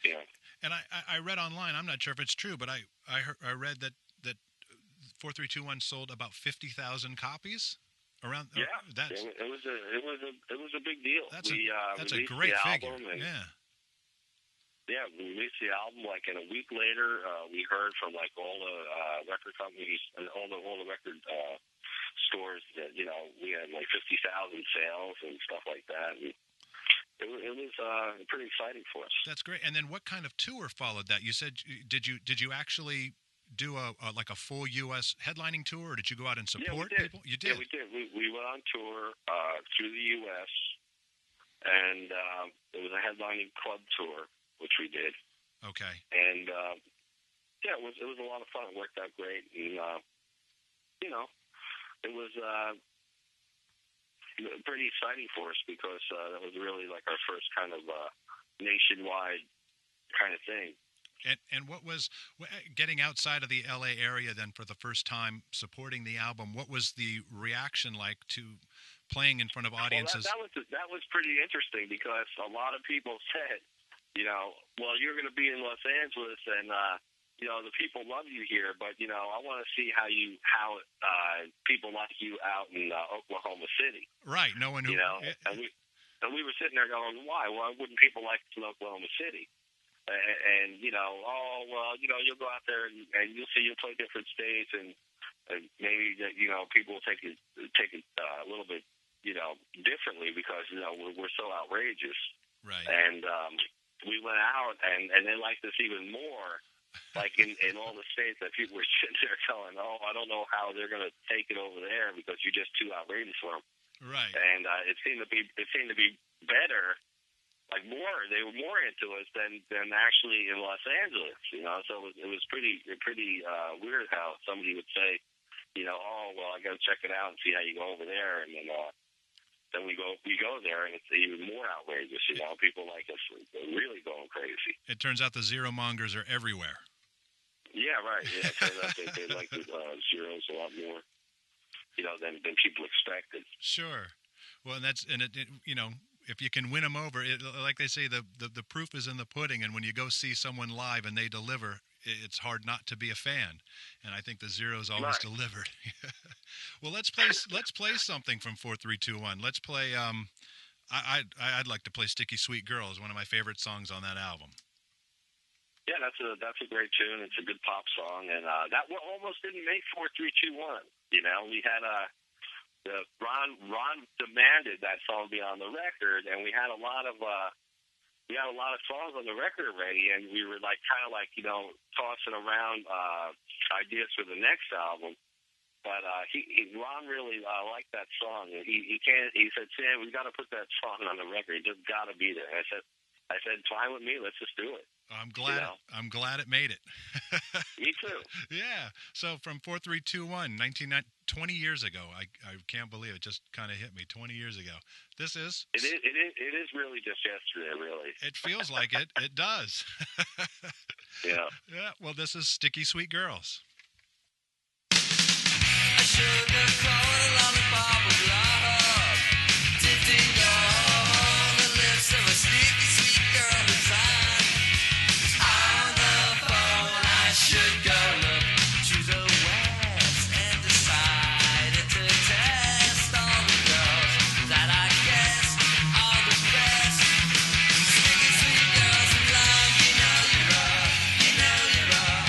You know. And I read online. I'm not sure if it's true, but I read that 4321 sold about 50,000 copies around. Yeah, That's it was a big deal. that's We a released great the figure. album, and Yeah. we released the album. Like in a week later, we heard from like all the record companies and all the record stores that we had like 50,000 sales and stuff like that. And it was pretty exciting for us. That's great. And then what kind of tour followed that? You said did you actually do a full U.S. headlining tour, or did you go out and support people? You did. Yeah, we did. We went on tour through the U.S. and it was a headlining club tour, which we did. Okay. And it was a lot of fun. It worked out great, and it was pretty exciting for us because that was really like our first kind of nationwide kind of thing. And what was getting outside of the L.A. area then for the first time supporting the album? What was the reaction like to playing in front of audiences? Well, that was pretty interesting because a lot of people said, well, you're going to be in Los Angeles and the people love you here, but I want to see how people like you out in Oklahoma City. Right. No one who and we were sitting there going, why? Why wouldn't people like us in Oklahoma City? And you'll go out there and you'll see you'll play different states and maybe that people will take it a little bit differently because we're so outrageous. Right. And we went out and they liked us even more. Like in all the states that people were sitting there going, I don't know how they're going to take it over there because you're just too outrageous for them. Right. And it seemed to be better. Like they were more into us than actually in Los Angeles, So it was pretty weird how somebody would say, I got to check it out and see how you go over there, and then we go there and it's even more outrageous. People like us are really going crazy. It turns out the Zero mongers are everywhere. Yeah, right. Yeah, it turns out they like the Zeros a lot more, than people expected. Sure. Well, if you can win them over, like they say, the proof is in the pudding. And when you go see someone live and they deliver, it's hard not to be a fan. And I think the Zeros always delivered. Well, let's play something from 4321. Let's play. I'd like to play "Sticky Sweet Girl" is one of my favorite songs on that album. Yeah, that's a great tune. It's a good pop song, and that almost didn't make 4321. We had Ron demanded that song be on the record, and we had a lot of songs on the record already, and we were tossing around ideas for the next album. But Ron really liked that song, and he said, Sam, we got to put that song on the record. It just got to be there. I said, fine with me. Let's just do it. I'm glad it made it. Me too. Yeah. So from 4321, 20 years ago, I can't believe it. Just kind of hit me 20 years ago. This is. It is really just yesterday, really. It feels like it. It does. Yeah. Yeah. Well, this is Sticky Sweet Girls. A sugar-coated lollipop with love, tinting on the lips of a sticky sweet girl design. On the phone, I should go look to the west and decided to test all the girls that I guess are the best. Sticky sweet girls in love, you're rough, you're rough,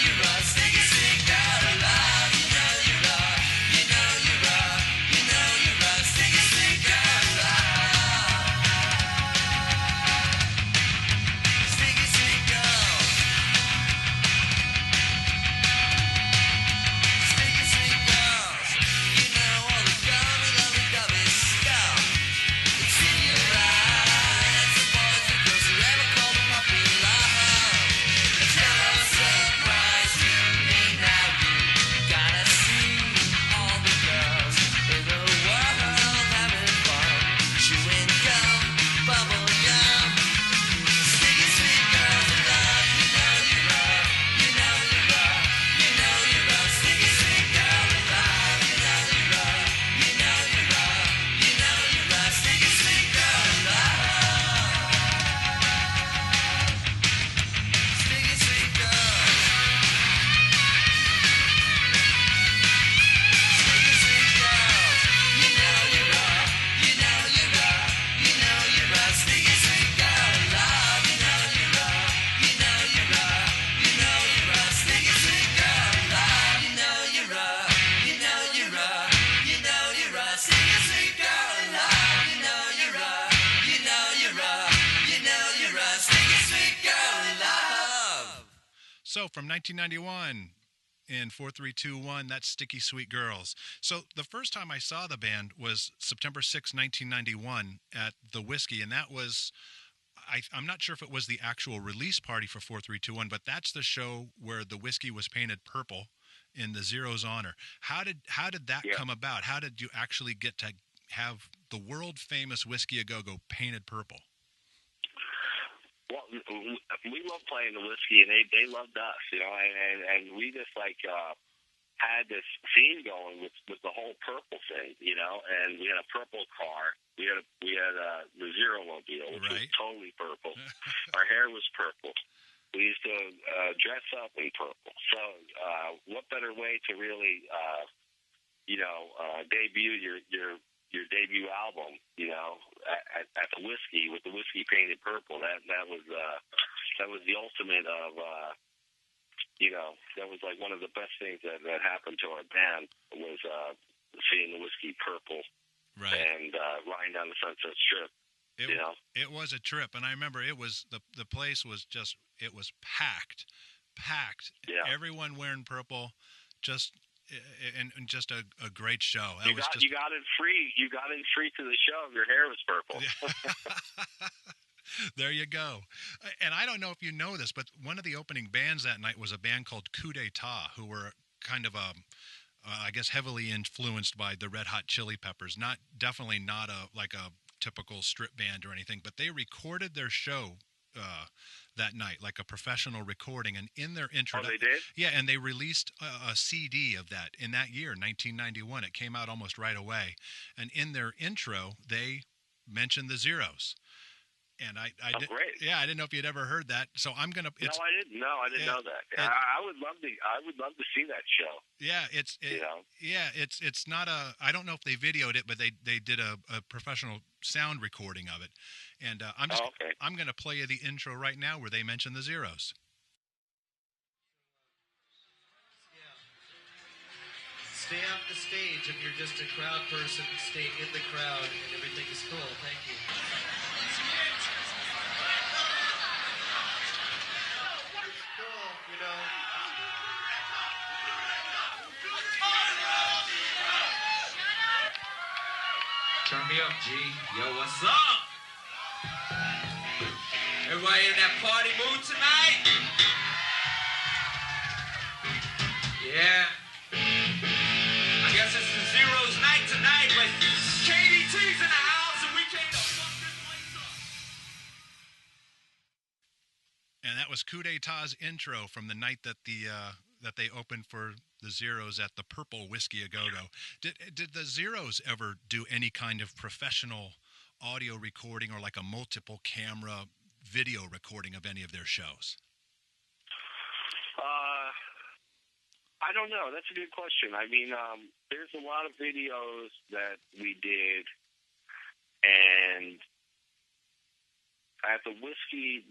you're rough. Sticky sweet girl in love, you're rough, you're rough, you're rough. Sticky sweet girl. So from 1991 in 4321, that's Sticky Sweet Girls. So the first time I saw the band was September 6, 1991 at the Whiskey, and that was, I'm not sure if it was the actual release party for 4321, but that's the show where the Whiskey was painted purple in the Zeros' honor. How did that come about? How did you actually get to have the world famous Whiskey A Go-Go painted purple? Well, we love playing the Whiskey, and they loved us, you know, and we just had this scene going with the whole purple thing, you know, and we had a purple car. We had the Zero-Mobile, which was totally purple. Our hair was purple. We used to dress up in purple. So what better way to really, debut your debut album, you know, at the Whiskey with the Whiskey painted purple? That was the ultimate of, that was like one of the best things that happened to our band was seeing the Whiskey purple, and riding down the Sunset Strip. It was a trip, and I remember it was the place was just, it was packed. Yeah. Everyone wearing purple, just a great show. You got in free. You got in free to the show if your hair was purple. There you go. And I don't know if you know this, but one of the opening bands that night was a band called Coup d'Etat, who were kind of I guess heavily influenced by the Red Hot Chili Peppers. Definitely not like a typical strip band or anything, but they recorded their show that night, like a professional recording, and in their intro, they did? Yeah, and they released a CD of that in that year, 1991. It came out almost right away, and in their intro, they mentioned the Zeros. And I didn't know if you'd ever heard that. So I'm gonna. No, I didn't. No, I didn't know that. I would love to see that show. Yeah, it's not a. I don't know if they videoed it, but they did a professional sound recording of it. And I'm gonna play you the intro right now where they mention the Zeros. Stay off the stage if you're just a crowd person. Stay in the crowd, and everything is cool. Thank you. Turn me up, G. Yo, what's up? Everybody in that party mood tonight? Yeah. I guess it's the Zeros night tonight, but KDT's in the house and we came to fuck this place up. And that was Coup d'Etat's intro from the night that that they opened for the Zeros at the Purple Whiskey A Go-Go. Did the Zeros ever do any kind of professional audio recording or like a multiple camera video recording of any of their shows? I don't know. That's a good question. I mean, there's a lot of videos that we did, and at the Whiskey,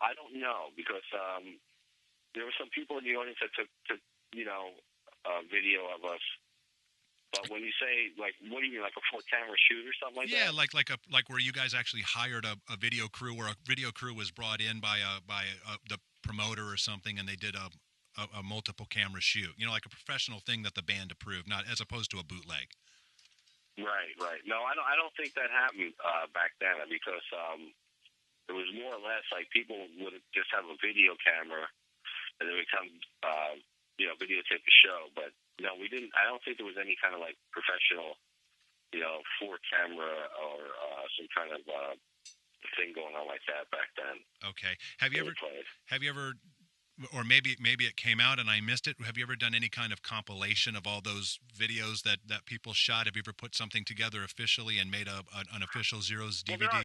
I don't know, because there were some people in the audience that took a video of us. But when you say, like, what do you mean, like a 4-camera shoot or something like that? Yeah, like where you guys actually hired a video crew, where a video crew was brought in by the promoter or something, and they did a multiple camera shoot. Like a professional thing that the band approved, not as opposed to a bootleg. Right. No, I don't think that happened back then, because it was more or less like people would just have a video camera and then we come, videotape the show. But no, we didn't. I don't think there was any kind of like professional, 4-camera or some kind of thing going on like that back then. Okay. Have you ever, or maybe it came out and I missed it, have you ever done any kind of compilation of all those videos that people shot? Have you ever put something together officially and made an official Zeros DVD?